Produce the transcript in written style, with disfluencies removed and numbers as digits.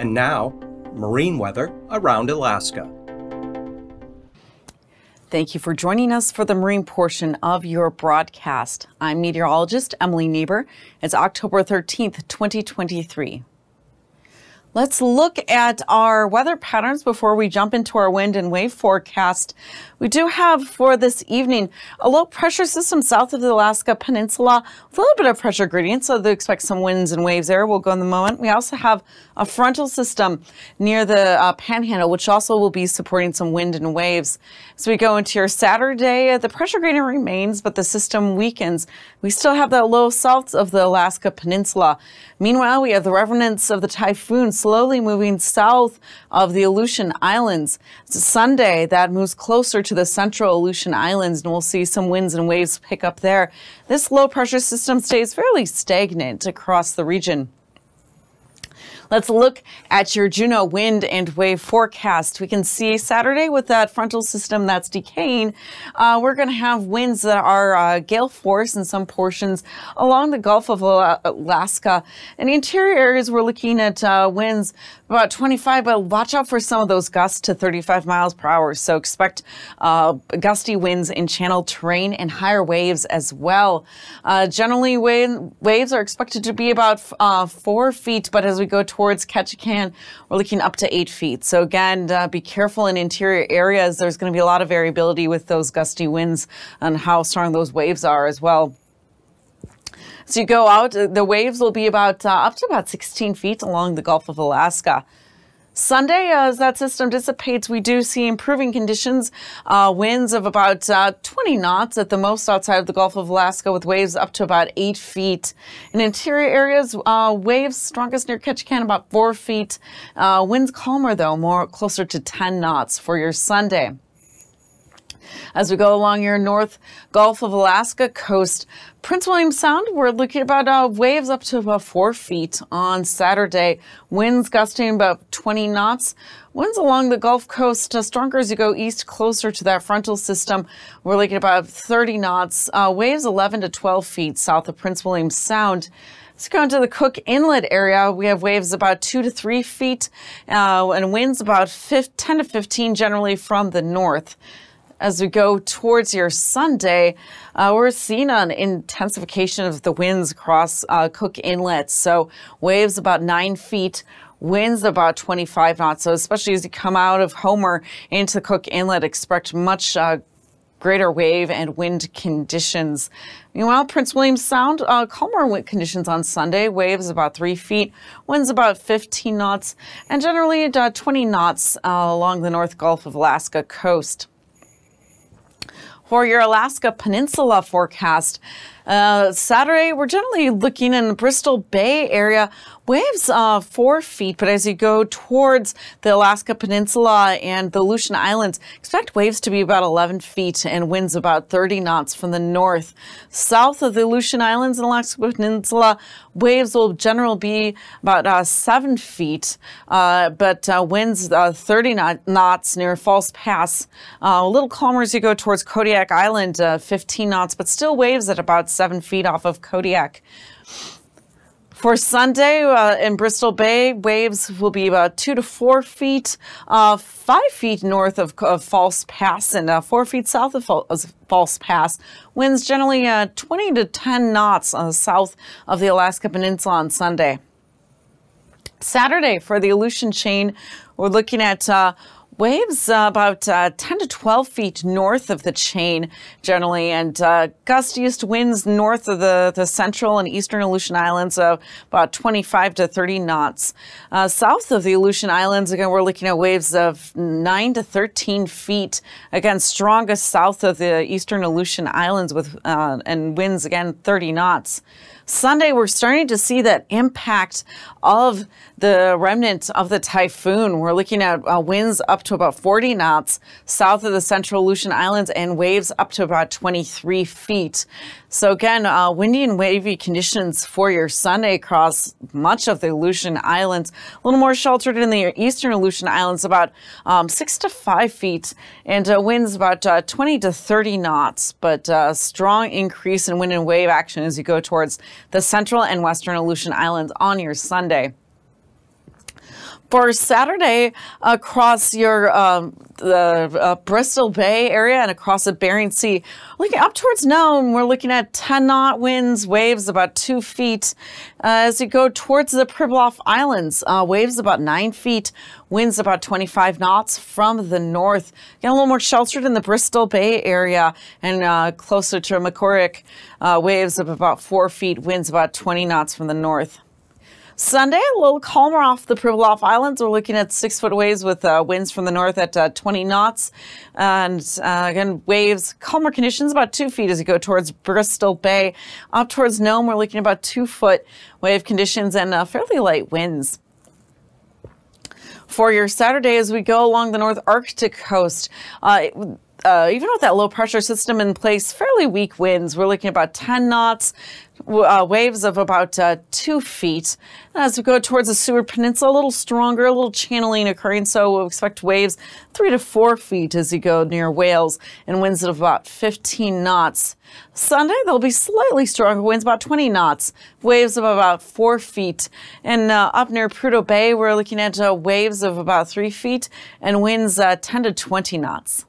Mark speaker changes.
Speaker 1: And now, marine weather around Alaska.
Speaker 2: Thank you for joining us for the marine portion of your broadcast. I'm meteorologist Emily Niebuhr. It's October 13th, 2023. Let's look at our weather patterns before we jump into our wind and wave forecast. We do have for this evening a low pressure system south of the Alaska Peninsula with a little bit of pressure gradient, so they expect some winds and waves there. We'll go in the moment. We also have a frontal system near the Panhandle, which also will be supporting some wind and waves. As we go into your Saturday, the pressure gradient remains, but the system weakens. We still have that low south of the Alaska Peninsula. Meanwhile, we have the remnants of the typhoon slowly moving south of the Aleutian Islands. It's Sunday that moves closer to the central Aleutian Islands, and we'll see some winds and waves pick up there. This low pressure system stays fairly stagnant across the region. Let's look at your Juneau wind and wave forecast. We can see Saturday with that frontal system that's decaying, we're going to have winds that are gale force in some portions along the Gulf of Alaska. In the interior areas, we're looking at winds about 25, but watch out for some of those gusts to 35 miles per hour. So expect gusty winds in channel terrain and higher waves as well. Generally, waves are expected to be about 4 feet, but as we go towards Ketchikan, we're looking up to 8 feet. So again, be careful in interior areas. There's going to be a lot of variability with those gusty winds and how strong those waves are as well. So you go out, the waves will be about up to about 16 feet along the Gulf of Alaska. Sunday, as that system dissipates, we do see improving conditions, winds of about 20 knots at the most outside of the Gulf of Alaska, with waves up to about 8 feet. In interior areas, waves strongest near Ketchikan, about 4 feet. Winds calmer, though, more closer to 10 knots for your Sunday. As we go along your North Gulf of Alaska coast, Prince William Sound, we're looking about waves up to about 4 feet on Saturday. Winds gusting about 20 knots. Winds along the Gulf Coast stronger as you go east closer to that frontal system. We're looking at about 30 knots. Waves 11 to 12 feet south of Prince William Sound. Let's go into the Cook Inlet area. We have waves about 2 to 3 feet and winds about 10 to 15 generally from the north. As we go towards your Sunday, we're seeing an intensification of the winds across Cook Inlet. So waves about 9 feet, winds about 25 knots. So especially as you come out of Homer into Cook Inlet, expect much greater wave and wind conditions. Meanwhile, Prince William Sound, calmer wind conditions on Sunday. Waves about 3 feet, winds about 15 knots, and generally 20 knots along the North Gulf of Alaska coast. For your Alaska Peninsula forecast, Saturday, we're generally looking in the Bristol Bay area, waves 4 feet, but as you go towards the Alaska Peninsula and the Aleutian Islands, expect waves to be about 11 feet and winds about 30 knots from the north. South of the Aleutian Islands and Alaska Peninsula, waves will generally be about 7 feet, but winds 30 knots near False Pass. A little calmer as you go towards Kodiak Island, 15 knots, but still waves at about 7 feet off of Kodiak. For Sunday in Bristol Bay, waves will be about 2 to 4 feet, 5 feet north of False Pass and 4 feet south of False Pass. Winds generally 20 to 10 knots south of the Alaska Peninsula on Sunday. Saturday for the Aleutian chain, we're looking at waves about 10 to 12 feet north of the chain generally, and gustiest winds north of the central and eastern Aleutian Islands of about 25 to 30 knots. South of the Aleutian Islands, again, we're looking at waves of 9 to 13 feet. Again, strongest south of the eastern Aleutian Islands with and winds, again, 30 knots. Sunday, we're starting to see that impact of the remnant of the typhoon. We're looking at winds up to about 40 knots south of the central Aleutian Islands and waves up to about 23 feet. So again, windy and wavy conditions for your Sunday across much of the Aleutian Islands. A little more sheltered in the eastern Aleutian Islands, about 6 to 5 feet, and winds about 20 to 30 knots, but strong increase in wind and wave action as you go towards the central and western Aleutian Islands on your Sunday. For Saturday, across your the Bristol Bay area and across the Bering Sea, looking up towards Nome, we're looking at 10-knot winds, waves about 2 feet. As you go towards the Pribilof Islands, waves about 9 feet, winds about 25 knots from the north. Get a little more sheltered in the Bristol Bay area and closer to Macquarie, waves of about 4 feet, winds about 20 knots from the north. Sunday, a little calmer off the Pribilof Islands. We're looking at 6-foot waves with winds from the north at 20 knots. And again, waves, calmer conditions, about 2 feet as you go towards Bristol Bay. Up towards Nome, we're looking at about 2-foot wave conditions and fairly light winds. For your Saturday, as we go along the North Arctic coast, even with that low pressure system in place, fairly weak winds. We're looking at about 10 knots, waves of about 2 feet. As we go towards the Seward Peninsula, a little stronger, a little channeling occurring, so we'll expect waves 3 to 4 feet as you go near Wales, and winds of about 15 knots. Sunday, there'll be slightly stronger winds, about 20 knots, waves of about 4 feet. And up near Prudhoe Bay, we're looking at waves of about 3 feet and winds 10 to 20 knots.